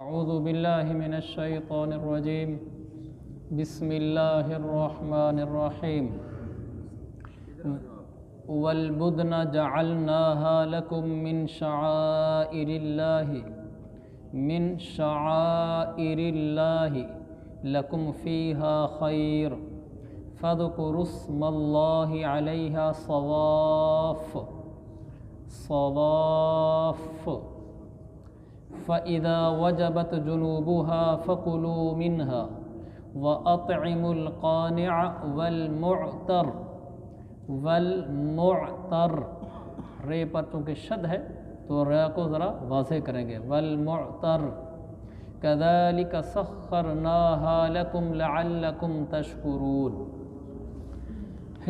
أعوذ بالله من الشيطان الرجيم بسم الله الرحمن الرحيم والبدن جعلناها لكم من شعائر الله لكم فيها خير فاذكروا اسم الله عليها صواف فإذا وجبت جنوبها فكلوا منها وأطعموا القانع والمعتر رے پر چونکہ شد ہے تو رے کو ذرا واضح کریں گے والمعتر كذلك سخرناها لكم لعلكم تشكرون۔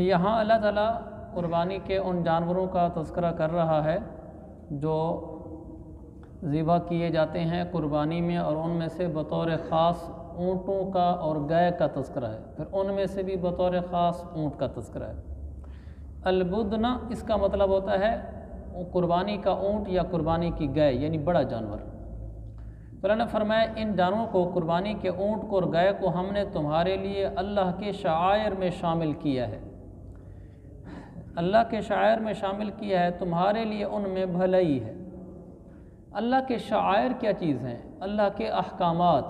یہاں اللہ تعالیٰ قربانی کے ان جانوروں کا تذکرہ کر رہا ہے جو ذبح کیے جاتے ہیں قربانی میں، اور ان میں سے بطور خاص اونٹوں کا اور گائے کا تذکرہ ہے، پھر ان میں سے بھی بطور خاص اونٹ کا تذکرہ ہے۔ البدن اس کا مطلب ہوتا ہے قربانی کا اونٹ یا قربانی کی گائے، یعنی بڑا جانور۔ تو اللہ نے فرمایا ان جانوروں کو، قربانی کے اونٹ کو اور گائے کو ہم نے تمہارے لیے اللہ کے شعائر میں شامل کیا ہے، اللہ کے شعائر میں شامل کیا ہے، تمہارے لیے ان میں بھلائی ہے۔ اللہ کے شعائر کیا چیز ہیں؟ اللہ کے احکامات،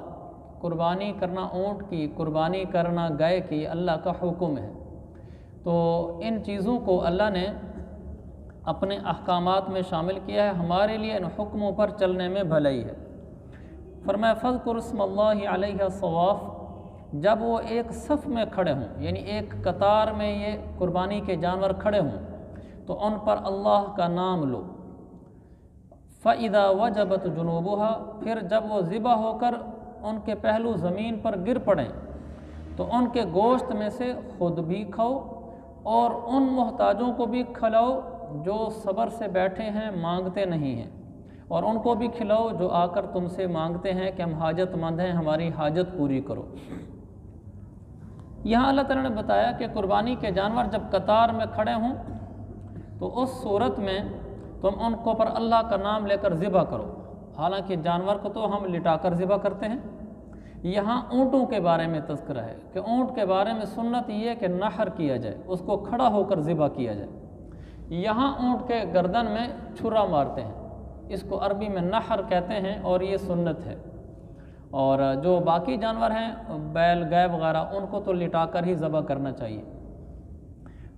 قربانی کرنا اونٹ کی، قربانی کرنا گائے کی اللہ کا حکم ہے، تو ان چیزوں کو اللہ نے اپنے احکامات میں شامل کیا ہے، ہمارے لیے ان حکموں پر چلنے میں بھلائی ہے۔ فرمایا فاذکروا اسم اللہ علیہ صواف، جب وہ ایک صف میں کھڑے ہوں، یعنی ایک قطار میں یہ قربانی کے جانور کھڑے ہوں تو ان پر اللہ کا نام لو۔ فَإِذَا وَجَبَتْ جُنُوبُهَا، پھر جب وہ ذبح ہو کر ان کے پہلو زمین پر گر پڑیں تو ان کے گوشت میں سے خود بھی کھاؤ اور ان محتاجوں کو بھی کھلاؤ جو صبر سے بیٹھے ہیں، مانگتے نہیں ہیں، اور ان کو بھی کھلاؤ جو آ کر تم سے مانگتے ہیں کہ ہم حاجت مند ہیں، ہماری حاجت پوری کرو۔ یہاں اللہ تعالیٰ نے بتایا کہ قربانی کے جانور جب قطار میں کھڑے ہوں تو اس صورت میں تم ان کو پر اللہ کا نام لے کر ذبح کرو۔ حالانکہ جانور کو تو ہم لٹا کر ذبح کرتے ہیں، یہاں اونٹوں کے بارے میں تذکرہ ہے کہ اونٹ کے بارے میں سنت یہ ہے کہ نحر کیا جائے، اس کو کھڑا ہو کر ذبح کیا جائے۔ یہاں اونٹ کے گردن میں چھرا مارتے ہیں، اس کو عربی میں نحر کہتے ہیں، اور یہ سنت ہے۔ اور جو باقی جانور ہیں بیل، گائے وغیرہ، ان کو تو لٹا کر ہی ذبح کرنا چاہیے۔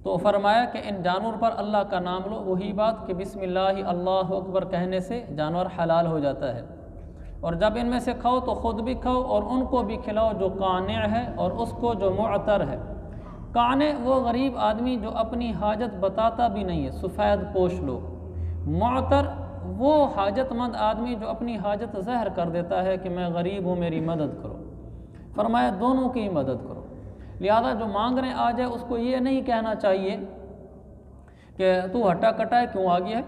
تو فرمایا کہ ان جانور پر اللہ کا نام لو، وہی بات کہ بسم اللہ اللہ اکبر کہنے سے جانور حلال ہو جاتا ہے، اور جب ان میں سے کھاؤ تو خود بھی کھاؤ اور ان کو بھی کھلاؤ جو قانع ہے اور اس کو جو معتر ہے۔ قانع وہ غریب آدمی جو اپنی حاجت بتاتا بھی نہیں ہے، سفید پوش لوگ۔ معتر وہ حاجت مند آدمی جو اپنی حاجت ظاہر کر دیتا ہے کہ میں غریب ہوں، میری مدد کرو۔ فرمایا دونوں کی مدد کرو، لہذا جو مانگنے آ جائے اس کو یہ نہیں کہنا چاہیے کہ تو ہٹا کٹائے کیوں آ گیا ہے،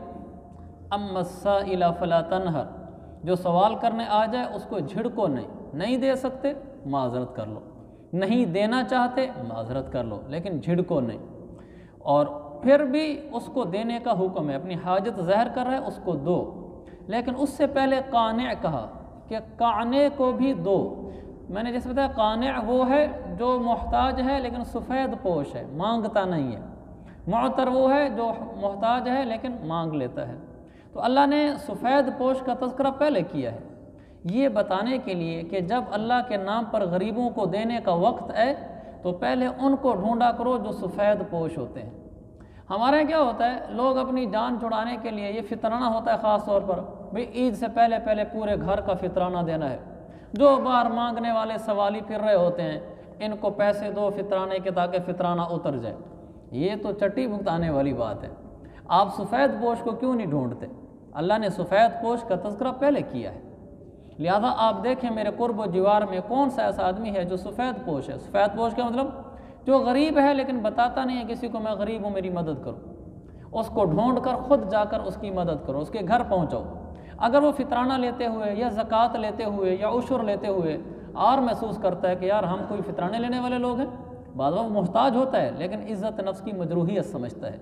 اما السائل فلا تنہر، جو سوال کرنے آ جائے اس کو جھڑکو نہیں دے سکتے معذرت کر لو، نہیں دینا چاہتے معذرت کر لو، لیکن جھڑکو نہیں۔ اور پھر بھی اس کو دینے کا حکم ہے، اپنی حاجت ظاہر کر رہا ہے اس کو دو، لیکن اس سے پہلے قانع کہا کہ قانع کو بھی دو۔ میں نے جیسے بتایا قانع وہ ہے جو محتاج ہے لیکن سفید پوش ہے، مانگتا نہیں ہے۔ معتر وہ ہے جو محتاج ہے لیکن مانگ لیتا ہے۔ تو اللہ نے سفید پوش کا تذکرہ پہلے کیا ہے، یہ بتانے کے لیے کہ جب اللہ کے نام پر غریبوں کو دینے کا وقت ہے تو پہلے ان کو ڈھونڈا کرو جو سفید پوش ہوتے ہیں۔ ہمارے یہاں کیا ہوتا ہے، لوگ اپنی جان چھڑانے کے لیے، یہ فطرانہ ہوتا ہے خاص طور پر، بھئی عید سے پہلے پورے گھر کا فطرانہ دینا ہے، جو باہر مانگنے والے سوالی پھر رہے ہوتے ہیں ان کو پیسے دو فطرانے کے تاکہ فطرانہ اتر جائے۔ یہ تو چٹی بھگتانے والی بات ہے، آپ سفید پوش کو کیوں نہیں ڈھونڈتے؟ اللہ نے سفید پوش کا تذکرہ پہلے کیا ہے، لہذا آپ دیکھیں میرے قرب و جوار میں کون سا ایسا آدمی ہے جو سفید پوش ہے۔ سفید پوش کا مطلب جو غریب ہے لیکن بتاتا نہیں ہے کسی کو میں غریب ہوں میری مدد کرو، اس کو ڈھونڈ کر خود جا کر اس کی مدد کرو، اس کے گھر پہنچاؤ۔ اگر وہ فطرانہ لیتے ہوئے یا زکوٰۃ لیتے ہوئے یا عشر لیتے ہوئے اور محسوس کرتا ہے کہ یار ہم کوئی فطرانے لینے والے لوگ ہیں، بعض وہ محتاج ہوتا ہے لیکن عزت نفس کی مجروحیت سمجھتا ہے،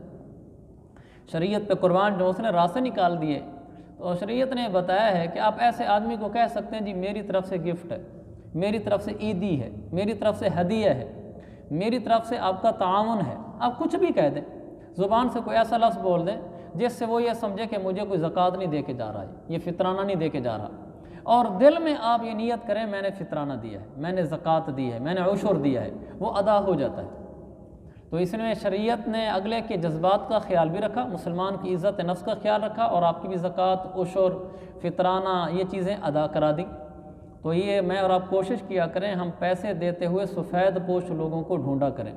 شریعت پہ قربان جو اس نے راستے نکال دیے، تو شریعت نے بتایا ہے کہ آپ ایسے آدمی کو کہہ سکتے ہیں جی میری طرف سے گفٹ ہے، میری طرف سے عیدی ہے، میری طرف سے ہدیہ ہے، میری طرف سے آپ کا تعاون ہے، آپ کچھ بھی کہہ دیں، زبان سے کوئی ایسا لفظ بول دیں جس سے وہ یہ سمجھے کہ مجھے کوئی زکوٰۃ نہیں دے کے جا رہا ہے، یہ فطرانہ نہیں دے کے جا رہا، اور دل میں آپ یہ نیت کریں میں نے فطرانہ دیا ہے، میں نے زکوٰۃ دی ہے، میں نے عشر دیا ہے، وہ ادا ہو جاتا ہے۔ تو اس میں شریعت نے اگلے کے جذبات کا خیال بھی رکھا، مسلمان کی عزت نفس کا خیال رکھا، اور آپ کی بھی زکوٰۃ، عشر، فطرانہ یہ چیزیں ادا کرا دی۔ تو یہ میں اور آپ کوشش کیا کریں ہم پیسے دیتے ہوئے سفید پوش لوگوں کو ڈھونڈا کریں۔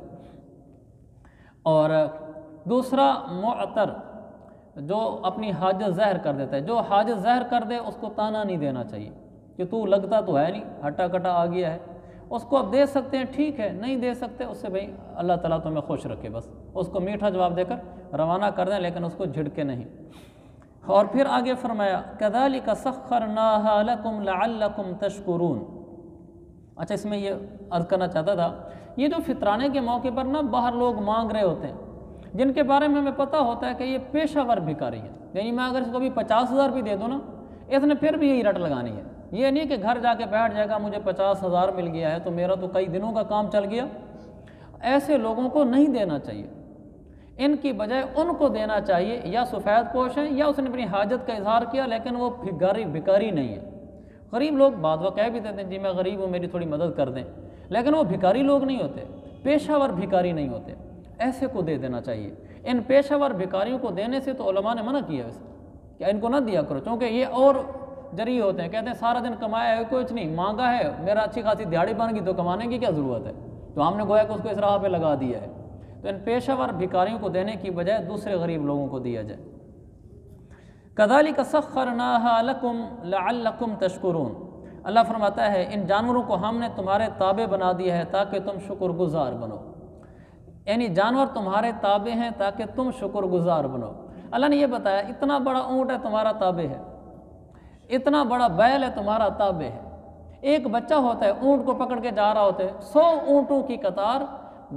اور دوسرا معتر، جو اپنی حاجت ظاہر کر دیتا ہے، جو حاجت ظاہر کر دے اس کو تانا نہیں دینا چاہیے کہ تو لگتا تو ہے نہیں، ہٹا کٹا آ گیا ہے، اس کو اب دے سکتے ہیں ٹھیک ہے، نہیں دے سکتے اس سے بھائی اللہ تعالیٰ تمہیں خوش رکھے، بس اس کو میٹھا جواب دے کر روانہ کر دیں، لیکن اس کو جھڑکے نہیں۔ اور پھر آگے فرمایا كَذَلِكَ سَخَّرْنَاهَا لَكُمْ لَعَلَّكُمْ تَشْكُرُونَ۔ اچھا اس میں یہ عرض کرنا چاہتا تھا، یہ جو فطرانے کے موقع پر نا باہر لوگ مانگ رہے ہوتے ہیں جن کے بارے میں ہمیں پتہ ہوتا ہے کہ یہ پیشہ ور بھکاری ہے، یعنی میں اگر اس کو بھی 50,000 بھی دے دوں نا، اس نے پھر بھی یہی رٹ لگانی ہے، یہ نہیں کہ گھر جا کے بیٹھ جائے گا مجھے 50,000 مل گیا ہے تو میرا تو کئی دنوں کا کام چل گیا۔ ایسے لوگوں کو نہیں دینا چاہیے، ان کی بجائے ان کو دینا چاہیے یا سفید پوش ہیں یا اس نے اپنی حاجت کا اظہار کیا لیکن وہ بھکاری نہیں ہے۔ غریب لوگ بعد وہ کہہ بھی دیتے ہیں جی میں غریب ہوں میری تھوڑی مدد کر دیں، لیکن وہ بھکاری لوگ نہیں ہوتے، پیشہ ور بھکاری نہیں ہوتے، ایسے کو دے دینا چاہیے۔ ان پیشہ ور بھکاریوں کو دینے سے تو علماء نے منع کیا ویسے کہ ان کو نہ دیا کرو، چونکہ یہ اور جری ہوتے ہیں، کہتے ہیں سارا دن کمایا ہے کچھ نہیں، مانگا ہے، میرا اچھی خاصی دیہڑی بن گئی تو کمانے کی کیا ضرورت ہے، تو ہم نے گویا کہ اس کو اس راہ پہ لگا دیا ہے۔ تو ان پیشہ ور بھکاریوں کو دینے کی بجائے دوسرے غریب لوگوں کو دیا جائے۔ كَذَلِكَ سَخَّرْنَاهَا لَكُمْ لَعَلَّكُمْ تَشْكُرُونَ۔ اللہ فرماتا ہے ان جانوروں کو ہم نے تمہارے تابع بنا دیا ہے تاکہ تم شکر گزار بنو، یعنی جانور تمہارے تابع ہیں تاکہ تم شکر گزار بنو۔ اللہ نے یہ بتایا اتنا بڑا اونٹ ہے تمہارا تابع ہے، اتنا بڑا بیل ہے تمہارا تابع ہے، ایک بچہ ہوتا ہے اونٹ کو پکڑ کے جا رہا ہوتا ہے، 100 اونٹوں کی قطار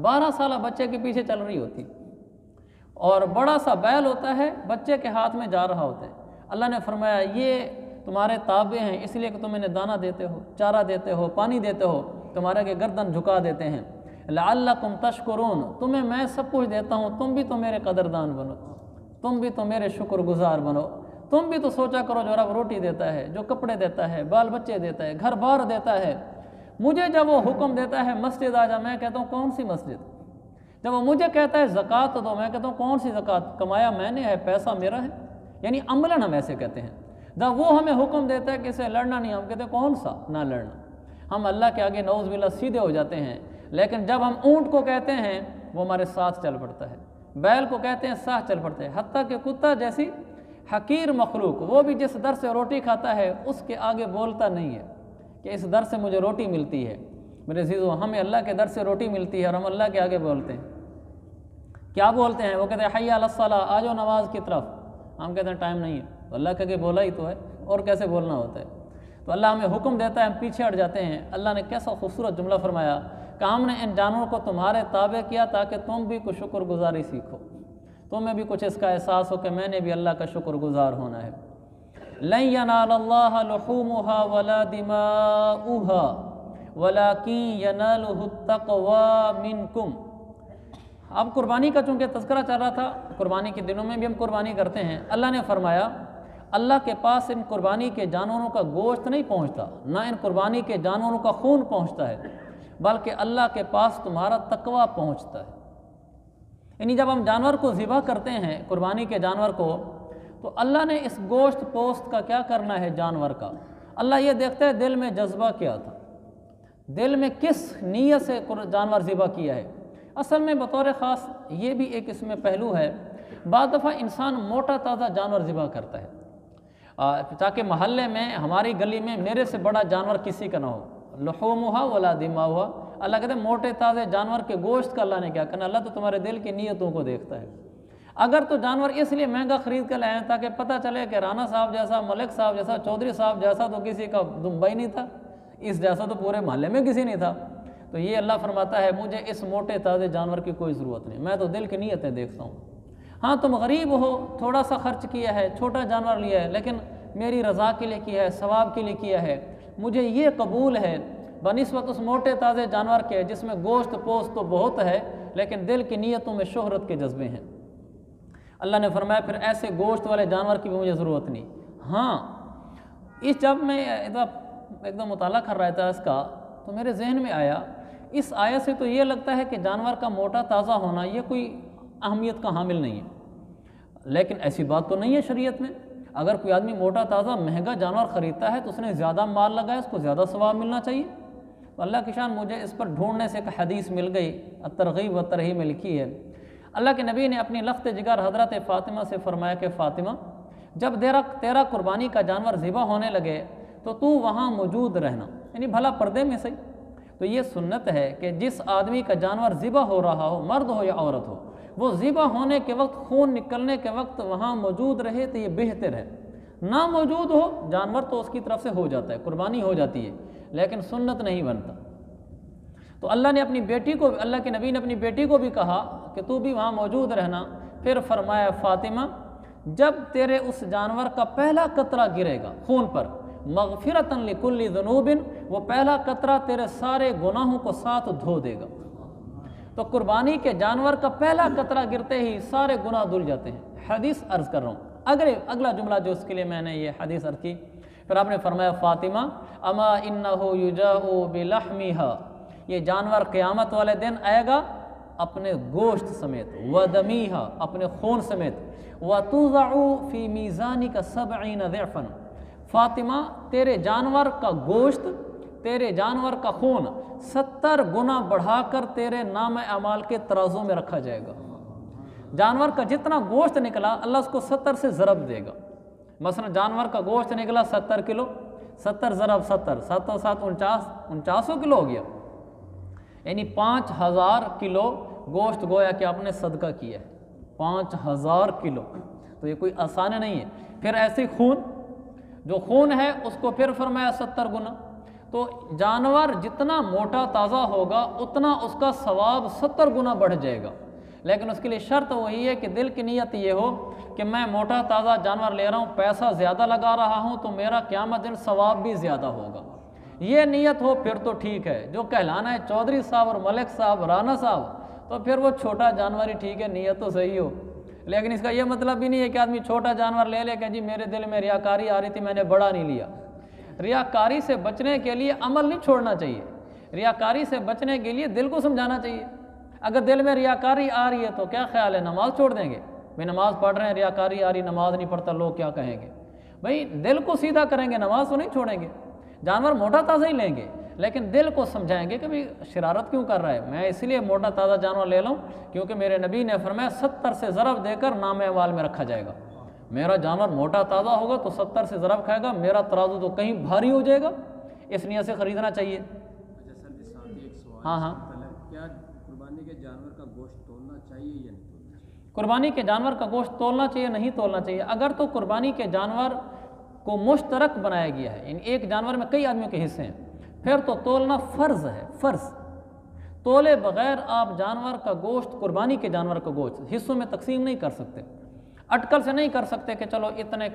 12 سالہ بچے کے پیچھے چل رہی ہوتی، اور بڑا سا بیل ہوتا ہے بچے کے ہاتھ میں جا رہا ہوتا ہے۔ اللہ نے فرمایا یہ تمہارے تابع ہیں اس لیے کہ تم انہیں دانہ دیتے ہو، چارہ دیتے ہو، پانی دیتے ہو، تمہارے کے گردن جھکا دیتے ہیں۔ لعلکم تشکرون، تمہیں میں سب کچھ دیتا ہوں، تم بھی تو میرے قدردان بنو، تم بھی تو میرے شکر گزار بنو، تم بھی تو سوچا کرو جو رب روٹی دیتا ہے، جو کپڑے دیتا ہے، بال بچے دیتا ہے، گھر بار دیتا ہے، مجھے جب وہ حکم دیتا ہے مسجد آ جا، میں کہتا ہوں کون سی مسجد؟ جب وہ مجھے کہتا ہے زکوٰۃ دو، میں کہتا ہوں کون سی زکوٰۃ؟ کمایا میں نے ہے، پیسہ میرا ہے، یعنی عملاً ہم ایسے کہتے ہیں۔ جب وہ ہمیں حکم دیتا ہے کہ اسے لڑنا نہیں، ہم کہتے ہیں کون سا نہ لڑنا، ہم اللہ کے آگے نعوذ باللہ سیدھے ہو جاتے ہیں۔ لیکن جب ہم اونٹ کو کہتے ہیں وہ ہمارے ساتھ چل پڑتا ہے، بیل کو کہتے ہیں ساتھ چل پڑتے ہیں، حتیٰ کہ کتا جیسی حقیر مخلوق وہ بھی جس در سے روٹی کھاتا ہے اس کے آگے بولتا نہیں ہے کہ اس در سے مجھے روٹی ملتی ہے۔ میرے عزیزو ہمیں اللہ کے در سے روٹی ملتی ہے اور ہم اللہ کے آگے بولتے ہیں، کیا بولتے ہیں؟ وہ کہتے ہیں حی علی الصلاۃ، آ جاؤ نماز کی طرف، ہم کہتے ہیں ٹائم نہیں ہے، تو اللہ کے آگے بولا ہی تو ہے، اور کیسے بولنا ہوتا ہے؟ تو اللہ ہمیں حکم دیتا ہے ہم پیچھے ہٹ جاتے ہیں۔ اللہ نے کیسا خوبصورت جملہ فرمایا کہ ہم نے ان جانوروں کو تمہارے تابع کیا تاکہ تم بھی کچھ شکر گزاری سیکھو، تمہیں بھی کچھ اس کا احساس ہو کہ میں نے بھی اللہ کا شکر گزار ہونا ہے۔ لن ینال اللہ لحومها ولا دماؤها ولکن ینالہ التقوی منکم۔ اب قربانی کا چونکہ تذکرہ چل رہا تھا، قربانی کے دنوں میں بھی ہم قربانی کرتے ہیں، اللہ نے فرمایا اللہ کے پاس ان قربانی کے جانوروں کا گوشت نہیں پہنچتا، نہ ان قربانی کے جانوروں کا خون پہنچتا ہے، بلکہ اللہ کے پاس تمہارا تقوی پہنچتا ہے۔ یعنی جب ہم جانور کو ذبح کرتے ہیں، قربانی کے جانور کو، تو اللہ نے اس گوشت پوست کا کیا کرنا ہے جانور کا، اللہ یہ دیکھتا ہے دل میں جذبہ کیا تھا، دل میں کس نیت سے جانور ذبح کیا ہے۔ اصل میں بطور خاص یہ بھی ایک اس میں پہلو ہے، بعض دفعہ انسان موٹا تازہ جانور ذبح کرتا ہے تاکہ محلے میں ہماری گلی میں میرے سے بڑا جانور کسی کا نہ ہو، لحومھا ولا دماؤھا۔ اللہ کہتے ہیں موٹے تازے جانور کے گوشت کا اللہ نے کیا کرنا، اللہ تو تمہارے دل کی نیتوں کو دیکھتا ہے۔ اگر تو جانور اس لیے مہنگا خرید کر لائے ہیں تاکہ پتہ چلے کہ رانا صاحب جیسا، ملک صاحب جیسا، چودھری صاحب جیسا تو کسی کا دمبئی نہیں تھا، اس جیسا تو پورے محلے میں کسی نہیں تھا، تو یہ اللہ فرماتا ہے مجھے اس موٹے تازے جانور کی کوئی ضرورت نہیں، میں تو دل کی نیتیں دیکھتا ہوں۔ ہاں تم غریب ہو، تھوڑا سا خرچ کیا ہے، چھوٹا جانور لیا ہے، لیکن میری رضا کے لیے کیا ہے، ثواب کے لیے کیا ہے، مجھے یہ قبول ہے بنسبت اس موٹے تازے جانور کے جس میں گوشت پوست تو بہت ہے لیکن دل کی نیتوں میں شہرت کے جذبے ہیں۔ اللہ نے فرمایا پھر ایسے گوشت والے جانور کی بھی مجھے ضرورت نہیں۔ ہاں، اس جب میں ایک دم مطالعہ کر رہا تھا اس کا تو میرے ذہن میں آیا اس آیت سے تو یہ لگتا ہے کہ جانور کا موٹا تازہ ہونا یہ کوئی اہمیت کا حامل نہیں ہے، لیکن ایسی بات تو نہیں ہے شریعت میں۔ اگر کوئی آدمی موٹا تازہ مہنگا جانور خریدتا ہے تو اس نے زیادہ مال لگایا، اس کو زیادہ ثواب ملنا چاہیے۔ تو اللہ کی شان مجھے اس پر ڈھونڈنے سے ایک حدیث مل گئی، الترغیب و ترہیب میں لکھی ہے۔ اللہ کے نبی نے اپنی لخت جگر حضرت فاطمہ سے فرمایا کہ فاطمہ جب تیرا قربانی کا جانور ذبح ہونے لگے تو وہاں موجود رہنا، یعنی بھلا پردے میں صحیح۔ تو یہ سنت ہے کہ جس آدمی کا جانور ذبح ہو رہا ہو، مرد ہو یا عورت ہو، وہ ذبح ہونے کے وقت، خون نکلنے کے وقت وہاں موجود رہے تو یہ بہتر ہے۔ نہ موجود ہو جانور تو اس کی طرف سے ہو جاتا ہے، قربانی ہو جاتی ہے، لیکن سنت نہیں بنتا۔ تو اللہ نے اپنی بیٹی کو، اللہ کے نبی نے اپنی بیٹی کو بھی کہا کہ تو بھی وہاں موجود رہنا۔ پھر فرمایا فاطمہ جب تیرے اس جانور کا پہلا قطرہ گرے گا خون پر، مغفرۃ لکل ذنوب، وہ پہلا قطرہ تیرے سارے گناہوں کو ساتھ دھو دے گا۔ تو قربانی کے جانور کا پہلا قطرہ گرتے ہی سارے گناہ دھل جاتے ہیں۔ حدیث عرض کر رہا ہوں، اگلا جملہ جو اس کے لیے میں نے یہ حدیث عرض کی، پھر آپ نے فرمایا فاطمہ اما انہ یجاء بلحمھا، یہ جانور قیامت والے دن آئے گا اپنے گوشت سمیت، ودمیھا، اپنے خون سمیت، وتوضع فی میزانک 70 ضعفا، فاطمہ تیرے جانور کا گوشت، تیرے جانور کا خون 70 گنا بڑھا کر تیرے نام اعمال کے ترازو میں رکھا جائے گا۔ جانور کا جتنا گوشت نکلا اللہ اس کو 70 سے ضرب دے گا۔ مثلا جانور کا گوشت نکلا 70 کلو، 70 ضرب 70، 7 و 7 49 کلو ہو گیا، یعنی 5000 کلو گوشت گویا کہ آپ نے صدقہ کیا ہے، 5000 کلو۔ تو یہ کوئی آسان نہیں ہے۔ پھر ایسے خون، جو خون ہے اس کو پھر فرمایا 70 گنا۔ تو جانور جتنا موٹا تازہ ہوگا اتنا اس کا ثواب 70 گنا بڑھ جائے گا، لیکن اس کے لیے شرط وہی ہے کہ دل کی نیت یہ ہو کہ میں موٹا تازہ جانور لے رہا ہوں، پیسہ زیادہ لگا رہا ہوں تو میرا قیامت دن ثواب بھی زیادہ ہوگا۔ یہ نیت ہو پھر تو ٹھیک ہے۔ جو کہلانا ہے چودھری صاحب اور ملک صاحب، رانا صاحب، تو پھر وہ چھوٹا جانور ہی ٹھیک ہے، نیت تو صحیح ہو۔ لیکن اس کا یہ مطلب بھی نہیں ہے کہ آدمی چھوٹا جانور لے لے کہ جی میرے دل میں ریاکاری آ رہی تھی میں نے بڑا نہیں لیا۔ ریاکاری سے بچنے کے لیے عمل نہیں چھوڑنا چاہیے، ریاکاری سے بچنے کے لیے دل کو سمجھانا چاہیے۔ اگر دل میں ریاکاری آ رہی ہے تو کیا خیال ہے نماز چھوڑ دیں گے؟ بھائی نماز پڑھ رہے ہیں ریاکاری آ رہی، نماز نہیں پڑھتا، لوگ کیا کہیں گے؟ بھائی دل کو سیدھا کریں گے، نماز تو نہیں چھوڑیں گے۔ جانور موٹا تازہ ہی لیں گے لیکن دل کو سمجھائیں گے کہ بھئی شرارت کیوں کر رہا ہے، میں اس لیے موٹا تازہ جانور لے لوں کیونکہ میرے نبی نے فرمایا 70 سے ضرب دے کر نام اعمال میں رکھا جائے گا۔ میرا جانور موٹا تازہ ہوگا تو 70 سے ضرب کھائے گا، میرا ترازو تو کہیں بھاری ہو جائے گا، اس نیت سے خریدنا چاہیے۔ اچھا سر جی، ساتھ ہی ایک سوال، ہاں کیا قربانی کے جانور کا گوشت تولنا چاہیے یا نہیں تولنا چاہیے؟ قربانی کے جانور کا گوشت تولنا چاہیے نہیں تولنا چاہیے؟ اگر تو قربانی کے جانور کو مشترک بنایا گیا ہے، یعنی ایک جانور میں کئی آدمیوں کے حصے ہیں، پھر تو تولنا فرض ہے، فرض۔ تولے بغیر آپ جانور کا گوشت، قربانی کے جانور کا گوشت حصوں میں تقسیم نہیں کر سکتے، اٹکل سے نہیں کر سکتے کہ چلو اتنے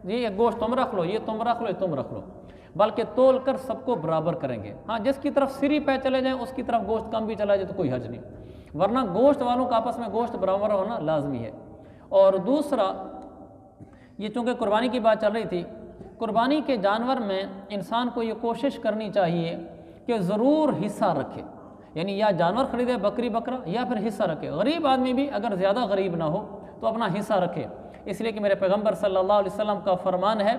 یہ گوشت تم رکھ لو، یہ تم رکھ لو، یہ تم رکھ لو، بلکہ تول کر سب کو برابر کریں گے۔ ہاں جس کی طرف سری پہ چلے جائیں اس کی طرف گوشت کم بھی چلا جائے تو کوئی حرج نہیں، ورنہ گوشت والوں کا آپس میں گوشت برابر ہونا لازمی ہے۔ اور دوسرا یہ چونکہ قربانی کی بات چل رہی تھی، قربانی کے جانور میں انسان کو یہ کوشش کرنی چاہیے کہ ضرور حصہ رکھے، یعنی یا جانور خریدے بکری بکرا یا پھر حصہ رکھے۔ غریب آدمی بھی اگر زیادہ غریب نہ ہو تو اپنا حصہ رکھے، اس لیے کہ میرے پیغمبر صلی اللہ علیہ وسلم کا فرمان ہے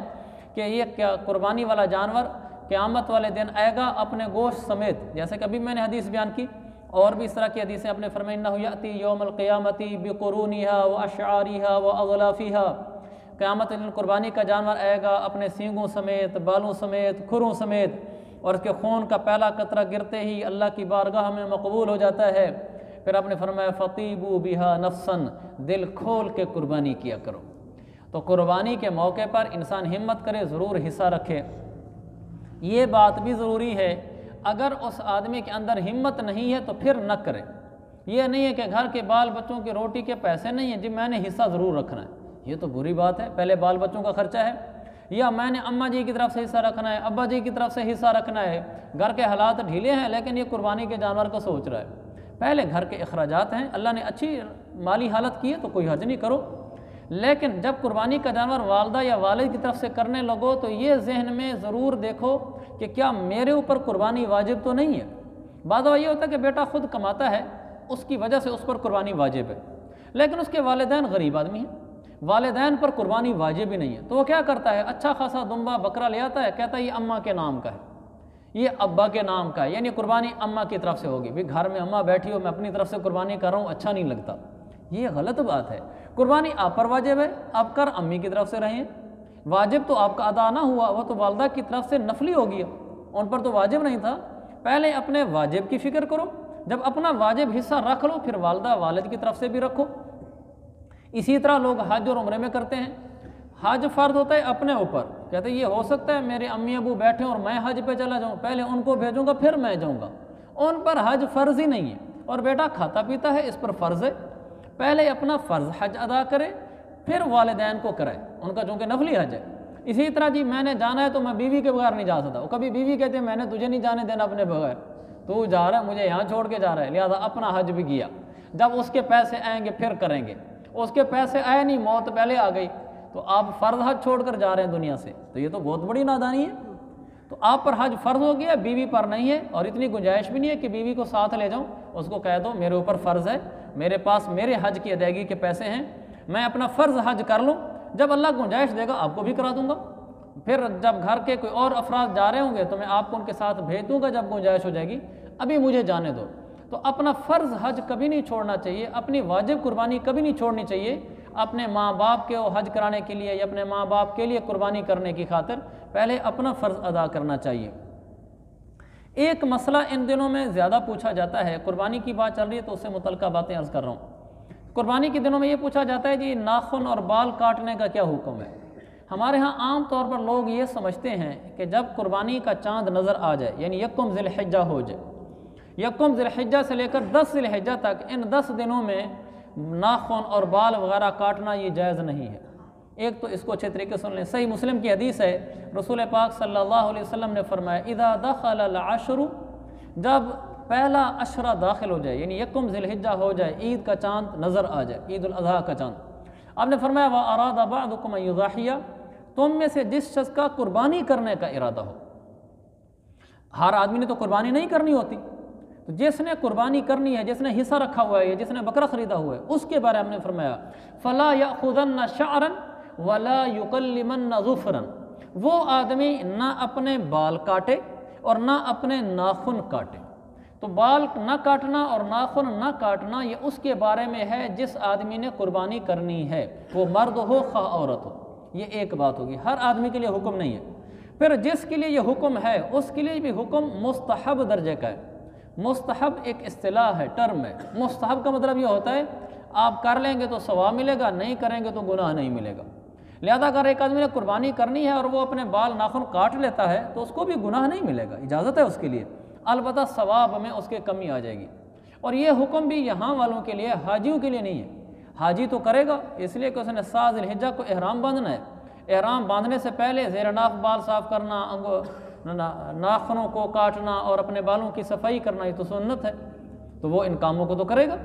کہ یہ کیا قربانی والا جانور قیامت والے دن آئے گا اپنے گوشت سمیت، جیسے کہ ابھی میں نے حدیث بیان کی اور بھی اس طرح کی حدیثیں اپنے فرمائے انہ یاتی یوم القیامت بقرونھا واشعارھا واغلافھا، قیامت دن قربانی کا جانور آئے گا اپنے سینگوں سمیت، بالوں سمیت، کھروں سمیت، اور اس کے خون کا پہلا قطرہ گرتے ہی اللہ کی بارگاہ میں مقبول ہو جاتا ہے۔ پھر آپ نے فرمایا فطیبوا بھا نفسا، دل کھول کے قربانی کیا کرو۔ تو قربانی کے موقع پر انسان ہمت کرے، ضرور حصہ رکھے۔ یہ بات بھی ضروری ہے اگر اس آدمی کے اندر ہمت نہیں ہے تو پھر نہ کرے۔ یہ نہیں ہے کہ گھر کے بال بچوں کی روٹی کے پیسے نہیں ہیں جی میں نے حصہ ضرور رکھنا ہے، یہ تو بری بات ہے، پہلے بال بچوں کا خرچہ ہے۔ یا میں نے اماں جی کی طرف سے حصہ رکھنا ہے، ابا جی کی طرف سے حصہ رکھنا ہے، گھر کے حالات ڈھیلے ہیں لیکن یہ قربانی کے جانور کا سوچ رہا ہے۔ پہلے گھر کے اخراجات ہیں، اللہ نے اچھی مالی حالت کی ہے تو کوئی حرج نہیں کرو، لیکن جب قربانی کا جانور والدہ یا والد کی طرف سے کرنے لگو تو یہ ذہن میں ضرور دیکھو کہ کیا میرے اوپر قربانی واجب تو نہیں ہے۔ بعض یہ ہوتا ہے کہ بیٹا خود کماتا ہے، اس کی وجہ سے اس پر قربانی واجب ہے، لیکن اس کے والدین غریب آدمی ہیں، والدین پر قربانی واجب ہی نہیں ہے، تو وہ کیا کرتا ہے، اچھا خاصا دمبا بکرا لے آتا ہے، کہتا ہے یہ اماں کے نام کا ہے، یہ ابا کے نام کا ہے، یعنی قربانی اماں کی طرف سے ہوگی۔ بھی گھر میں اماں بیٹھی ہو، میں اپنی طرف سے قربانی کر رہا ہوں، اچھا نہیں لگتا، یہ غلط بات ہے۔ قربانی آپ پر واجب ہے، آپ کر امی کی طرف سے رہیں، واجب تو آپ کا ادا نہ ہوا، وہ تو والدہ کی طرف سے نفلی ہو گیا، ان پر تو واجب نہیں تھا۔ پہلے اپنے واجب کی فکر کرو، جب اپنا واجب حصہ رکھ لو پھر والدہ والد کی طرف سے بھی رکھو۔ اسی طرح لوگ حج اور عمرے میں کرتے ہیں، حج فرض ہوتا ہے اپنے اوپر، کہتے ہیں یہ ہو سکتا ہے میرے امی ابو بیٹھے اور میں حج پہ چلا جاؤں، پہلے ان کو بھیجوں گا پھر میں جاؤں گا، ان پر حج فرض ہی نہیں ہے، اور بیٹا کھاتا پیتا ہے اس پر فرض ہے، پہلے اپنا فرض حج ادا کرے پھر والدین کو کرائے، ان کا چونکہ نفلی حج ہے۔ اسی طرح جی میں نے جانا ہے تو میں بیوی کے بغیر نہیں جا سکتا، وہ کبھی بیوی کہتے ہیں میں نے تجھے نہیں جانے دینا اپنے بغیر، تو جا رہا ہے مجھے یہاں چھوڑ کے جا رہا ہے، لہٰذا اپنا حج بھی کیا، جب اس کے پیسے آئیں گے پھر کریں گے، اس کے پیسے آئے نہیں، موت پہلے آ گئی، تو آپ فرض حج چھوڑ کر جا رہے ہیں دنیا سے، تو یہ تو بہت بڑی نادانی ہے۔ تو آپ پر حج فرض ہو گیا، بیوی پر نہیں ہے، اور اتنی گنجائش بھی نہیں ہے کہ بیوی کو ساتھ لے جاؤں، اس کو کہہ دو میرے اوپر فرض ہے، میرے پاس میرے حج کی ادائیگی کے پیسے ہیں، میں اپنا فرض حج کر لوں، جب اللہ گنجائش دے گا آپ کو بھی کرا دوں گا، پھر جب گھر کے کوئی اور افراد جا رہے ہوں گے تو میں آپ کو ان کے ساتھ بھیج دوں گا جب گنجائش ہو جائے گی، ابھی مجھے جانے دو۔ تو اپنا فرض حج کبھی نہیں چھوڑنا چاہیے، اپنی واجب قربانی کبھی نہیں چھوڑنی چاہیے، اپنے ماں باپ کے حج کرانے کے لیے یا اپنے ماں باپ کے لیے قربانی کرنے کی خاطر پہلے اپنا فرض ادا کرنا چاہیے۔ ایک مسئلہ ان دنوں میں زیادہ پوچھا جاتا ہے، قربانی کی بات چل رہی ہے تو اس سے متعلقہ باتیں عرض کر رہا ہوں۔ قربانی کے دنوں میں یہ پوچھا جاتا ہے جی ناخن اور بال کاٹنے کا کیا حکم ہے؟ ہمارے ہاں عام طور پر لوگ یہ سمجھتے ہیں کہ جب قربانی کا چاند نظر آ جائے، یعنی یکم ذی الحجہ ہو جائے، یکم ذی الحجہ سے لے کر 10 ذی الحجہ تک، ان 10 دنوں میں ناخن اور بال وغیرہ کاٹنا یہ جائز نہیں ہے۔ ایک تو اس کو اچھے طریقے سن لیں، صحیح مسلم کی حدیث ہے، رسول پاک صلی اللہ علیہ وسلم نے فرمایا اذا دخل العشر، جب پہلا عشرہ داخل ہو جائے، یعنی یکم ذی الحجہ ہو جائے، عید کا چاند نظر آ جائے، عید الاضحیٰ کا چاند، آپ نے فرمایا وَأَرَادَ بَعْضُكُمْ أَن يُضَحِّيَ، تم میں سے جس شخص کا قربانی کرنے کا ارادہ ہو، ہر آدمی نے تو قربانی نہیں کرنی ہوتی، تو جس نے قربانی کرنی ہے، جس نے حصہ رکھا ہوا ہے، جس نے بکرا خریدا ہوا ہے، اس کے بارے میں ہم نے فرمایا فَلَا يَأْخُذَنَّ شَعْرًا وَلَا يُكَلِّمَنَّ ظُفْرًا، وہ آدمی نہ اپنے بال کاٹے اور نہ اپنے ناخن کاٹے۔ تو بال نہ کاٹنا اور ناخن نہ کاٹنا یہ اس کے بارے میں ہے جس آدمی نے قربانی کرنی ہے، وہ مرد ہو خواہ عورت ہو، یہ ایک بات ہوگی، ہر آدمی کے لیے حکم نہیں ہے۔ پھر جس کے لیے یہ حکم ہے اس کے لیے بھی حکم مستحب درجے کا ہے۔ مستحب ایک اصطلاح ہے، ٹرم ہے، مستحب کا مطلب یہ ہوتا ہے آپ کر لیں گے تو ثواب ملے گا، نہیں کریں گے تو گناہ نہیں ملے گا۔ لہذا اگر ایک آدمی نے قربانی کرنی ہے اور وہ اپنے بال ناخن کاٹ لیتا ہے تو اس کو بھی گناہ نہیں ملے گا، اجازت ہے اس کے لیے، البتہ ثواب میں اس کے کمی آ جائے گی۔ اور یہ حکم بھی یہاں والوں کے لیے، حاجیوں کے لیے نہیں ہے۔ حاجی تو کرے گا اس لیے کہ اس نے 7 ذی الحجہ کو احرام باندھنا ہے، احرام باندھنے سے پہلے زیر ناف بال صاف کرنا، ناخنوں کو کاٹنا اور اپنے بالوں کی صفائی کرنا، یہ تو سنت ہے، تو وہ ان کاموں کو تو کرے گا۔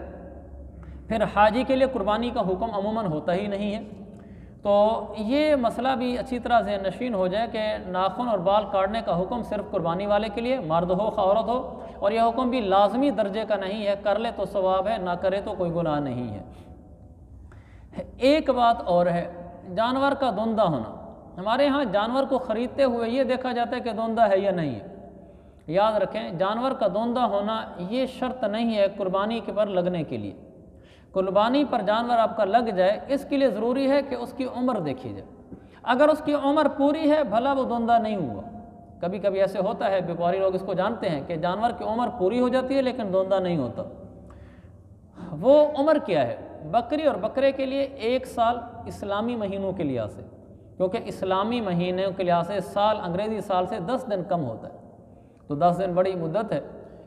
پھر حاجی کے لیے قربانی کا حکم عموماً ہوتا ہی نہیں ہے۔ تو یہ مسئلہ بھی اچھی طرح ذہن نشین ہو جائے کہ ناخن اور بال کاٹنے کا حکم صرف قربانی والے کے لیے، مرد ہو خواہ عورت ہو، اور یہ حکم بھی لازمی درجے کا نہیں ہے، کر لے تو ثواب ہے، نہ کرے تو کوئی گناہ نہیں ہے۔ ایک بات اور ہے، جانور کا دھندہ ہونا۔ ہمارے ہاں جانور کو خریدتے ہوئے یہ دیکھا جاتا ہے کہ دھندہ ہے یا نہیں ہے۔ یاد رکھیں جانور کا دھندہ ہونا یہ شرط نہیں ہے قربانی کے پر لگنے کے لیے۔ قربانی پر جانور آپ کا لگ جائے اس کے لیے ضروری ہے کہ اس کی عمر دیکھی جائے، اگر اس کی عمر پوری ہے بھلا وہ دھندہ نہیں ہوا۔ کبھی کبھی ایسے ہوتا ہے، بیپاری لوگ اس کو جانتے ہیں کہ جانور کی عمر پوری ہو جاتی ہے لیکن دھندہ نہیں ہوتا۔ وہ عمر کیا ہے؟ بکری اور بکرے کے لیے 1 سال اسلامی مہینوں کے لحاظ سے، کیونکہ اسلامی مہینوں کے لحاظ سے سال انگریزی سال سے 10 دن کم ہوتا ہے، تو 10 دن بڑی مدت ہے۔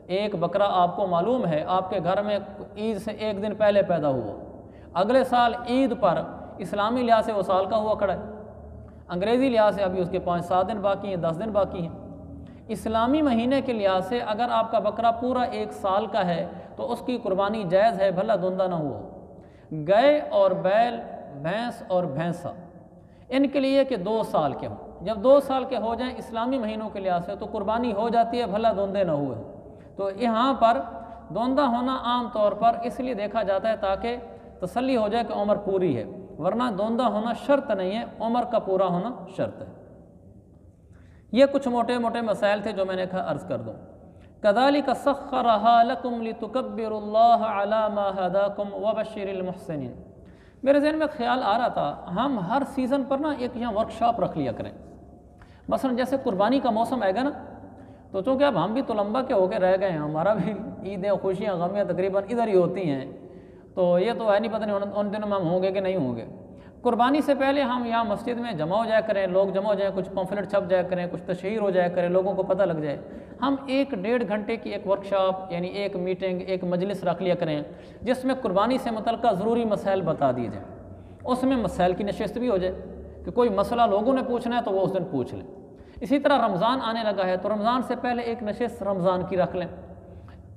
ایک بکرا آپ کو معلوم ہے آپ کے گھر میں عید سے 1 دن پہلے پیدا ہوا، اگلے سال عید پر اسلامی لحاظ سے وہ سال کا ہوا کھڑا ہے۔ انگریزی لحاظ سے ابھی اس کے 5-7 دن باقی ہیں، 10 دن باقی ہیں۔ اسلامی مہینے کے لحاظ سے اگر آپ کا بکرا پورا 1 سال کا ہے تو اس کی قربانی جائز ہے، بھلا دھندہ نہ ہوا ہو۔ گائے اور بیل، بھینس اور بھینسا، ان کے لیے کہ 2 سال کے ہوں، جب 2 سال کے ہو جائیں اسلامی مہینوں کے لحاظ سے تو قربانی ہو جاتی ہے، بھلا دوندے نہ ہوئے ہوں۔ تو یہاں پر دوندہ ہونا عام طور پر اس لیے دیکھا جاتا ہے تاکہ تسلی ہو جائے کہ عمر پوری ہے، ورنہ دوندہ ہونا شرط نہیں ہے، عمر کا پورا ہونا شرط ہے۔ یہ کچھ موٹے موٹے مسائل تھے جو میں نے کہا عرض کر دوں۔ كَذَلِكَ سَخَّرَهَا لَكُمْ لِتُكَبِّرُوا اللَّهَ عَلَى مَا هَدَاكُمْ وَبَشِّرِ الْمُحْسِنِينَ۔ میرے ذہن میں خیال آ رہا تھا ہم ہر سیزن پر نا ایک یہاں ورکشاپ رکھ لیا کریں، مثلا جیسے قربانی کا موسم آئے گا نا تو چونکہ اب ہم بھی تو لمبا کے ہو کے رہ گئے ہیں، ہمارا بھی عیدیں خوشیاں غمیاں تقریباً ادھر ہی ہوتی ہیں، تو یہ تو ہے نہیں پتہ نہیں ان دنوں میں ہم ہوں گے کہ نہیں ہوں گے۔ قربانی سے پہلے ہم یہاں مسجد میں جمع ہو جایا کریں، لوگ جمع ہو جائیں، کچھ پمفلٹ چھپ جایا کریں، کچھ تشہیر ہو جایا کریں، لوگوں کو پتہ لگ جائے۔ ہم 1-1.5 گھنٹے کی ایک ورکشاپ یعنی ایک میٹنگ، ایک مجلس رکھ لیا کریں جس میں قربانی سے متعلقہ ضروری مسائل بتا دیے جائیں، اس میں مسائل کی نشست بھی ہو جائے کہ کوئی مسئلہ لوگوں نے پوچھنا ہے تو وہ اس دن پوچھ لیں۔ اسی طرح رمضان آنے لگا ہے تو رمضان سے پہلے ایک نشست رمضان کی رکھ لیں،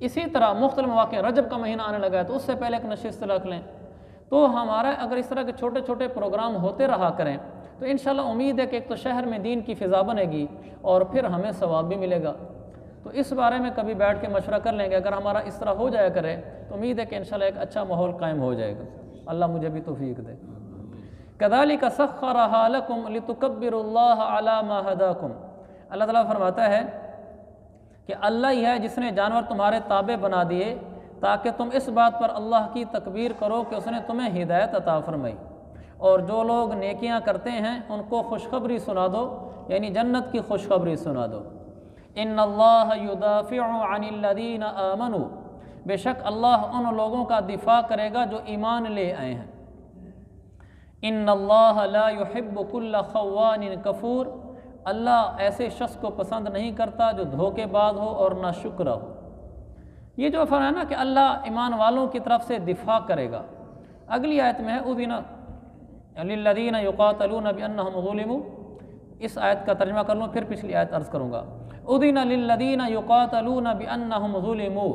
اسی طرح مختلف مواقع، رجب کا مہینہ آنے لگا ہے تو اس سے پہلے ایک نشست رکھ لیں۔ تو ہمارا اگر اس طرح کے چھوٹے چھوٹے پروگرام ہوتے رہا کریں تو انشاءاللہ امید ہے کہ ایک تو شہر میں دین کی فضا بنے گی اور پھر ہمیں ثواب بھی ملے گا۔ تو اس بارے میں کبھی بیٹھ کے مشورہ کر لیں گے، اگر ہمارا اس طرح ہو جایا کرے تو امید ہے کہ انشاءاللہ ایک اچھا ماحول قائم ہو جائے گا۔ اللہ مجھے بھی توفیق دے۔ كَذَلِكَ سَخَّرَهَا لَكُمْ لِتُكَبِّرُوا اللَّهَ عَلَى مَا هَدَاكُمْ۔ اللہ تعالیٰ فرماتا ہے کہ اللہ ہی ہے جس نے جانور تمہارے تابع بنا دیے تاکہ تم اس بات پر اللہ کی تکبیر کرو کہ اس نے تمہیں ہدایت عطا فرمائی، اور جو لوگ نیکیاں کرتے ہیں ان کو خوشخبری سنا دو، یعنی جنت کی خوشخبری سنا دو۔ ان اللہ یدافع عن الذین آمنوا، بے شک اللہ ان لوگوں کا دفاع کرے گا جو ایمان لے آئے ہیں۔ ان اللہ لا يحب كل خوان کفور، اللہ ایسے شخص کو پسند نہیں کرتا جو دھوکے باز ہو اور ناشکرہ ہو۔ یہ جو فرمایا نا کہ اللہ ایمان والوں کی طرف سے دفاع کرے گا، اگلی آیت میں ہے اذن للذین یقاتلون بانہم ظلموا، اس آیت کا ترجمہ کر لوں پھر پچھلی آیت عرض کروں گا۔ اذن للذین یقاتلون بانہم ظلموا،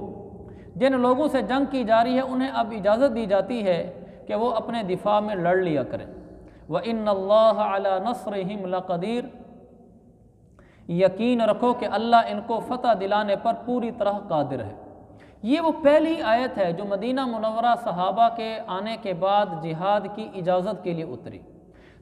جن لوگوں سے جنگ کی جا رہی ہے انہیں اب اجازت دی جاتی ہے کہ وہ اپنے دفاع میں لڑ لیا کریں۔ وَإِنَّ اللَّهَ عَلَى نَصْرِهِمْ لَقَدِيرٌ، یقین رکھو کہ اللہ ان کو فتح دلانے پر پوری طرح قادر ہے۔ یہ وہ پہلی آیت ہے جو مدینہ منورہ صحابہ کے آنے کے بعد جہاد کی اجازت کے لیے اتری۔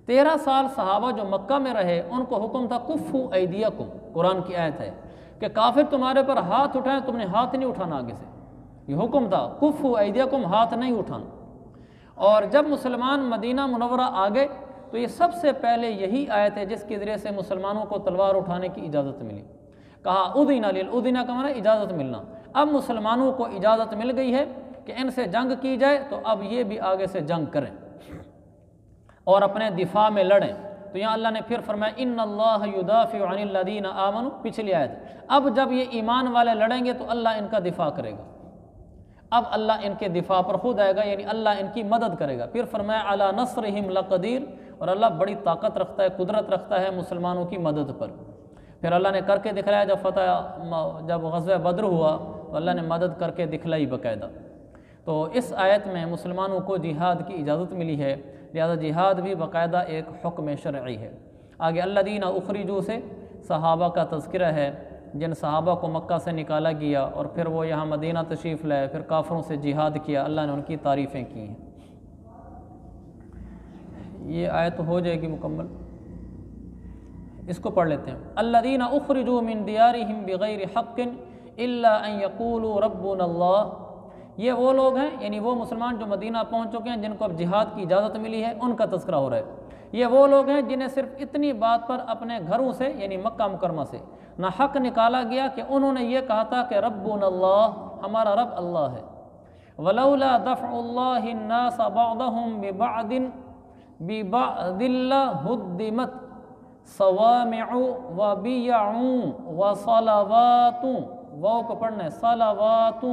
13 سال صحابہ جو مکہ میں رہے ان کو حکم تھا کفوا ایدیکم، قرآن کی آیت ہے کہ کافر تمہارے پر ہاتھ اٹھائیں تم نے ہاتھ نہیں اٹھانا آگے سے، یہ حکم تھا کفوا ایدیکم، ہاتھ نہیں اٹھانا۔ اور جب مسلمان مدینہ منورہ آ گئے تو یہ سب سے پہلے یہی آیت ہے جس کے ذریعے سے مسلمانوں کو تلوار اٹھانے کی اجازت ملی۔ کہا اذن للاذن کا معنی اجازت ملنا، اب مسلمانوں کو اجازت مل گئی ہے کہ ان سے جنگ کی جائے تو اب یہ بھی آگے سے جنگ کریں اور اپنے دفاع میں لڑیں۔ تو یہاں اللہ نے پھر فرمایا ان اللہ یدافع عن الذین آمنوا، پچھلی آیت۔ اب جب یہ ایمان والے لڑیں گے تو اللہ ان کا دفاع کرے گا، اب اللہ ان کے دفاع پر خود آئے گا، یعنی اللہ ان کی مدد کرے گا۔ پھر فرمایا علی نصرہم لقدیر، اور اللہ بڑی طاقت رکھتا ہے، قدرت رکھتا ہے مسلمانوں کی مدد پر۔ پھر اللہ نے کر کے دکھلایا، جب غزوہ بدر ہوا تو اللہ نے مدد کر کے دکھلائی باقاعدہ۔ تو اس آیت میں مسلمانوں کو جہاد کی اجازت ملی ہے، لہذا جہاد بھی باقاعدہ ایک حکم شرعی ہے۔ آگے الذین اخرجوا سے صحابہ کا تذکرہ ہے جن صحابہ کو مکہ سے نکالا گیا اور پھر وہ یہاں مدینہ تشریف لائے، پھر کافروں سے جہاد کیا، اللہ نے ان کی تعریفیں کی ہیں۔ یہ آیت ہو جائے گی مکمل، اس کو پڑھ لیتے ہیں۔ الذین اخرجوا من دیارہم بغیر حق الا ان یقولوا ربنا اللہ، یہ وہ لوگ ہیں یعنی وہ مسلمان جو مدینہ پہنچ چکے ہیں جن کو اب جہاد کی اجازت ملی ہے، ان کا تذکرہ ہو رہا ہے۔ یہ وہ لوگ ہیں جنہیں صرف اتنی بات پر اپنے گھروں سے یعنی مکہ مکرمہ سے نہ حق نکالا گیا کہ انہوں نے یہ کہا تھا کہ ربنا اللہ، ہمارا رب اللہ ہے۔ ولولا دفع اللہ الناس بعضهم ببعض لهدمت صوامع وبیع وصلوات، واو کو پڑھنا ہے، صلوات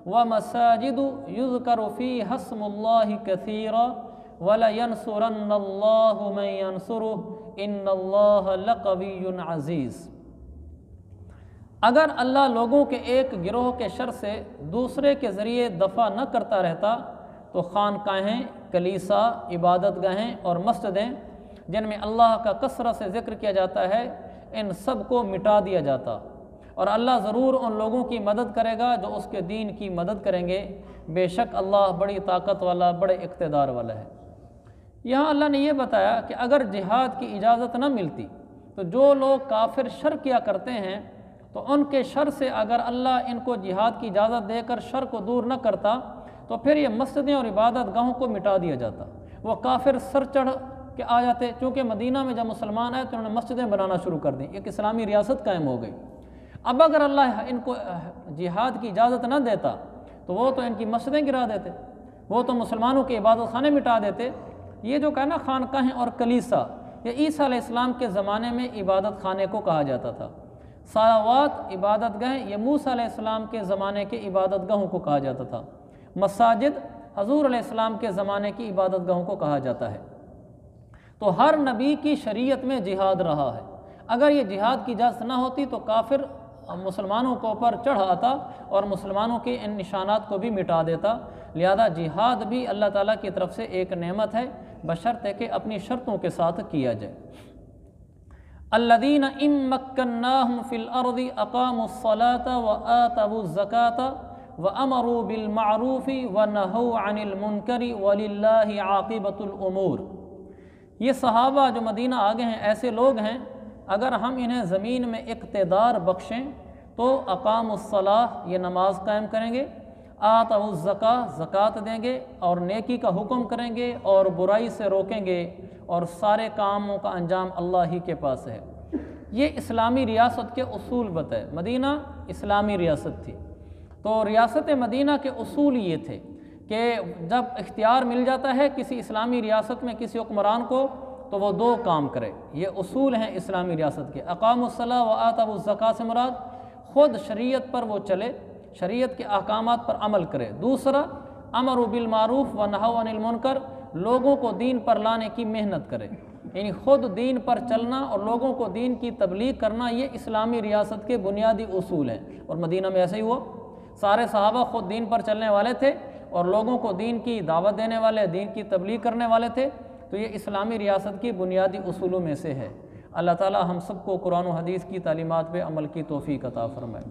ومساجد یذکر فیہا اسم اللہ کثیرا وَلَيَنْصُرَنَّ اللَّهُ مَن يَنْصُرُهُ إِنَّ اللَّهَ لَقَوِيٌّ عَزِيزٌ۔ اگر اللہ لوگوں کے ایک گروہ کے شر سے دوسرے کے ذریعے دفع نہ کرتا رہتا تو خانقاہیں، کلیسا، عبادت گاہیں اور مسجدیں جن میں اللہ کا کثرت سے ذکر کیا جاتا ہے ان سب کو مٹا دیا جاتا، اور اللہ ضرور ان لوگوں کی مدد کرے گا جو اس کے دین کی مدد کریں گے، بے شک اللہ بڑی طاقت والا، بڑے اقتدار والا ہے۔ یہاں اللہ نے یہ بتایا کہ اگر جہاد کی اجازت نہ ملتی تو جو لوگ کافر شر کیا کرتے ہیں تو ان کے شر سے اگر اللہ ان کو جہاد کی اجازت دے کر شر کو دور نہ کرتا تو پھر یہ مسجدیں اور عبادت گاہوں کو مٹا دیا جاتا، وہ کافر سر چڑھ کے آ جاتے۔ چونکہ مدینہ میں جب مسلمان آئے تو انہوں نے مسجدیں بنانا شروع کر دیں، ایک اسلامی ریاست قائم ہو گئی۔ اب اگر اللہ ان کو جہاد کی اجازت نہ دیتا تو وہ تو ان کی مسجدیں گرا دیتے، وہ تو مسلمانوں کے عبادت خانے مٹا دیتے۔ یہ جو کہنا خانقاہیں اور کلیسا، یہ عیسیٰ علیہ السلام کے زمانے میں عبادت خانے کو کہا جاتا تھا۔ صلوات، عبادت گاہیں، یہ موسیٰ علیہ السلام کے زمانے کے عبادت گاہوں کو کہا جاتا تھا۔ مساجد حضور علیہ السلام کے زمانے کی عبادت گاہوں کو کہا جاتا ہے۔ تو ہر نبی کی شریعت میں جہاد رہا ہے۔ اگر یہ جہاد کی اجازت نہ ہوتی تو کافر مسلمانوں کو اوپر چڑھ آتا اور مسلمانوں کے ان نشانات کو بھی مٹا دیتا۔ لہذا جہاد بھی اللہ تعالیٰ کی طرف سے ایک نعمت ہے، بشرطے کہ اپنی شرطوں کے ساتھ کیا جائے۔ الذین ان مکناہم فی الارض اقاموا الصلاۃ وآتوا الزکاۃ وامروا بالمعروف ونہوا عن المنکر وللہ عاقبۃ الامور۔ یہ صحابہ جو مدینہ آگے ہیں ایسے لوگ ہیں، اگر ہم انہیں زمین میں اقتدار بخشیں تو اقام الصلاۃ، یہ نماز قائم کریں گے، آتوا الزکاۃ، زکوٰۃ دیں گے، اور نیکی کا حکم کریں گے اور برائی سے روکیں گے، اور سارے کاموں کا انجام اللہ ہی کے پاس ہے۔ یہ اسلامی ریاست کے اصول بتائے۔ مدینہ اسلامی ریاست تھی، تو ریاست مدینہ کے اصول یہ تھے کہ جب اختیار مل جاتا ہے کسی اسلامی ریاست میں کسی حکمران کو تو وہ دو کام کرے۔ یہ اصول ہیں اسلامی ریاست کے۔ اقام الصلاۃ و آتوا الزکاۃ سے مراد خود شریعت پر وہ چلے، شریعت کے احکامات پر عمل کرے۔ دوسرا، امر بالمعروف و نہی عن المنکر، لوگوں کو دین پر لانے کی محنت کرے، یعنی خود دین پر چلنا اور لوگوں کو دین کی تبلیغ کرنا، یہ اسلامی ریاست کے بنیادی اصول ہیں۔ اور مدینہ میں ایسا ہی ہوا، سارے صحابہ خود دین پر چلنے والے تھے اور لوگوں کو دین کی دعوت دینے والے، دین کی تبلیغ کرنے والے تھے۔ تو یہ اسلامی ریاست کی بنیادی اصولوں میں سے ہے۔ اللہ تعالی ہم سب کو قرآن و حدیث کی تعلیمات پہ عمل کی توفیق عطا فرمائے۔